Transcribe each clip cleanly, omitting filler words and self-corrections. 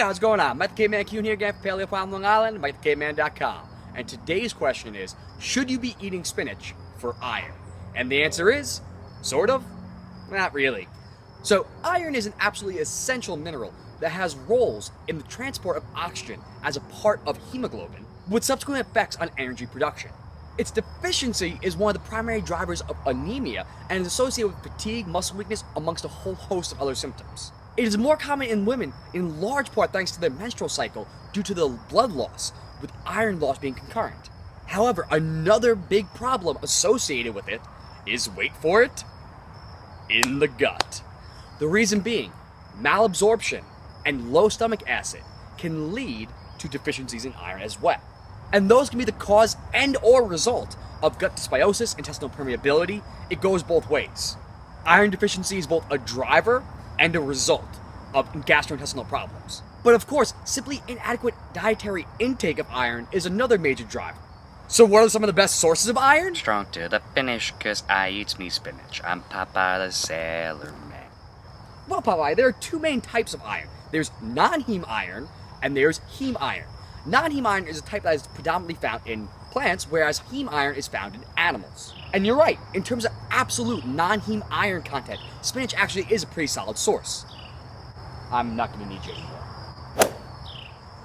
how's it going on? Mike the Caveman Q here again for Paleo Farm Long Island, MikeTheCaveman.com. And today's question is, should you be eating spinach for iron? And the answer is, sort of, not really. So iron is an absolutely essential mineral that has roles in the transport of oxygen as a part of hemoglobin, with subsequent effects on energy production. Its deficiency is one of the primary drivers of anemia and is associated with fatigue, muscle weakness, amongst a whole host of other symptoms. It is more common in women, in large part thanks to their menstrual cycle due to the blood loss, with iron loss being concurrent. However, another big problem associated with it is, wait for it, in the gut. The reason being, malabsorption and low stomach acid can lead to deficiencies in iron as well. And those can be the cause and or result of gut dysbiosis, intestinal permeability. It goes both ways. Iron deficiency is both a driver and a result of gastrointestinal problems. But of course, simply inadequate dietary intake of iron is another major driver. So what are some of the best sources of iron? Strong to the finish, 'cause I eats me spinach. I'm Popeye the Sailor Man. Well, Popeye, there are two main types of iron. There's non-heme iron and there's heme iron. Non-heme iron is a type that is predominantly found in plants, whereas heme iron is found in animals. And you're right, in terms of absolute non-heme iron content, spinach actually is a pretty solid source. I'm not going to need you anymore.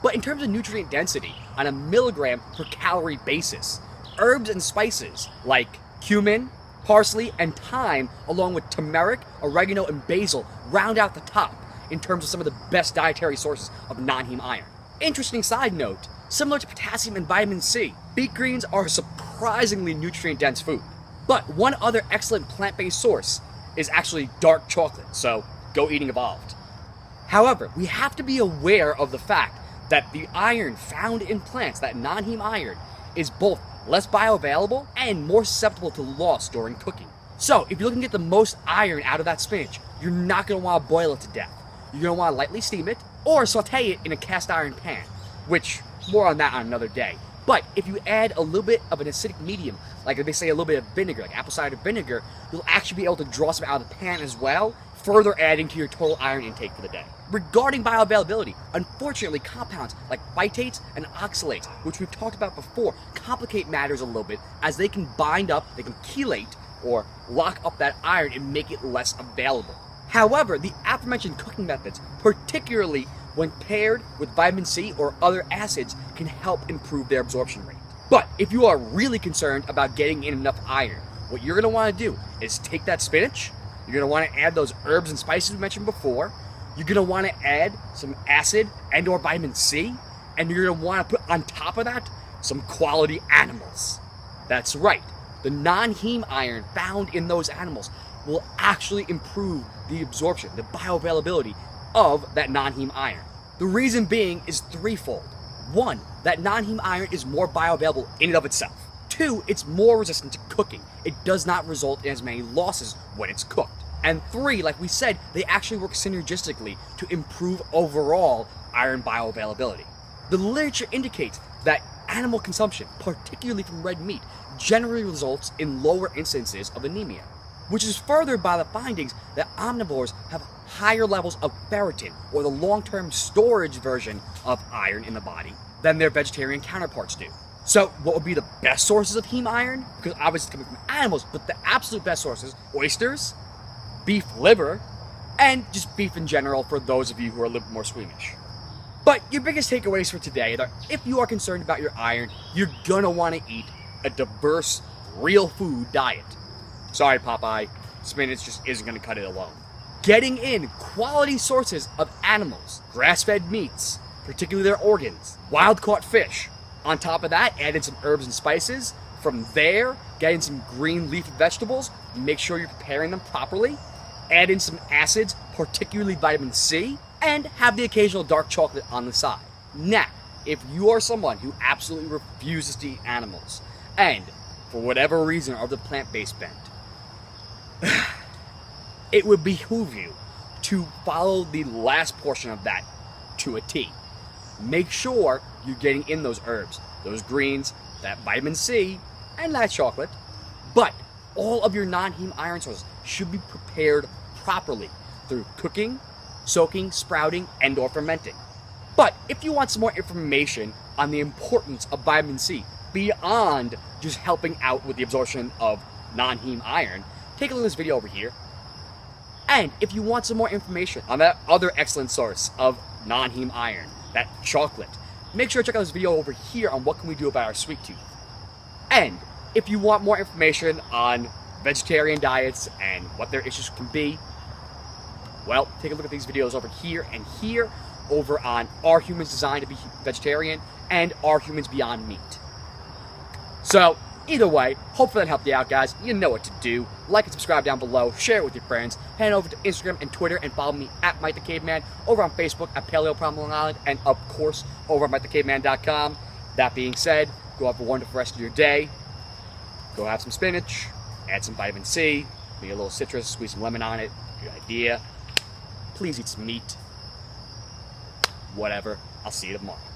But in terms of nutrient density, on a milligram per calorie basis, herbs and spices like cumin, parsley, and thyme, along with turmeric, oregano, and basil, round out the top in terms of some of the best dietary sources of non-heme iron. Interesting side note, similar to potassium and vitamin C, beet greens are a surprisingly nutrient-dense food. But one other excellent plant-based source is actually dark chocolate, so go eating evolved. However, we have to be aware of the fact that the iron found in plants, that non-heme iron, is both less bioavailable and more susceptible to loss during cooking. So, if you're looking to get the most iron out of that spinach, you're not going to want to boil it to death. You're going to want to lightly steam it, or saute it in a cast iron pan, which, more on that on another day. But if you add a little bit of an acidic medium, like they say a little bit of vinegar, like apple cider vinegar, you'll actually be able to draw some out of the pan as well, further adding to your total iron intake for the day. Regarding bioavailability, unfortunately compounds like phytates and oxalates, which we've talked about before, complicate matters a little bit as they can bind up, they can chelate, or lock up that iron and make it less available. However, the aforementioned cooking methods, particularly when paired with vitamin C or other acids, can help improve their absorption rate. But if you are really concerned about getting in enough iron, what you're going to want to do is take that spinach, you're going to want to add those herbs and spices we mentioned before, you're going to want to add some acid and or vitamin C, and you're going to want to put on top of that some quality animals. That's right, the non-heme iron found in those animals will actually improve the absorption, the bioavailability of that non-heme iron. The reason being is threefold. One, that non-heme iron is more bioavailable in and of itself. Two, it's more resistant to cooking. It does not result in as many losses when it's cooked. And three, like we said, they actually work synergistically to improve overall iron bioavailability. The literature indicates that animal consumption, particularly from red meat, generally results in lower instances of anemia, which is furthered by the findings that omnivores have higher levels of ferritin, or the long-term storage version of iron in the body, than their vegetarian counterparts do. So what would be the best sources of heme iron? Because obviously it's coming from animals, but the absolute best sources, oysters, beef liver, and just beef in general for those of you who are a little more squeamish. But your biggest takeaways for today are, if you are concerned about your iron, you're gonna want to eat a diverse, real food diet. Sorry, Popeye, spinach just isn't going to cut it alone. Getting in quality sources of animals, grass-fed meats, particularly their organs, wild-caught fish. On top of that, add in some herbs and spices. From there, get in some green leafy vegetables. Make sure you're preparing them properly. Add in some acids, particularly vitamin C, and have the occasional dark chocolate on the side. Now, if you are someone who absolutely refuses to eat animals, and for whatever reason are of the plant-based bent, it would behoove you to follow the last portion of that to a T. Make sure you're getting in those herbs, those greens, that vitamin C, and that chocolate. But all of your non-heme iron sources should be prepared properly through cooking, soaking, sprouting, and or fermenting. But if you want some more information on the importance of vitamin C beyond just helping out with the absorption of non-heme iron, take a look at this video over here. And if you want some more information on that other excellent source of non-heme iron, that chocolate, make sure to check out this video over here on what can we do about our sweet tooth. And if you want more information on vegetarian diets and what their issues can be, well, take a look at these videos over here and here over on Are Humans Designed to Be Vegetarian and Are Humans Beyond Meat. So, either way, hopefully that helped you out, guys. You know what to do. Like and subscribe down below. Share it with your friends. Head over to Instagram and Twitter and follow me at Mike the Caveman. Over on Facebook at Paleo Problem Long Island. And, of course, over at MikeTheCaveman.com. That being said, go have a wonderful rest of your day. Go have some spinach. Add some vitamin C. Make a little citrus. Squeeze some lemon on it. Good idea. Please eat some meat. Whatever. I'll see you tomorrow.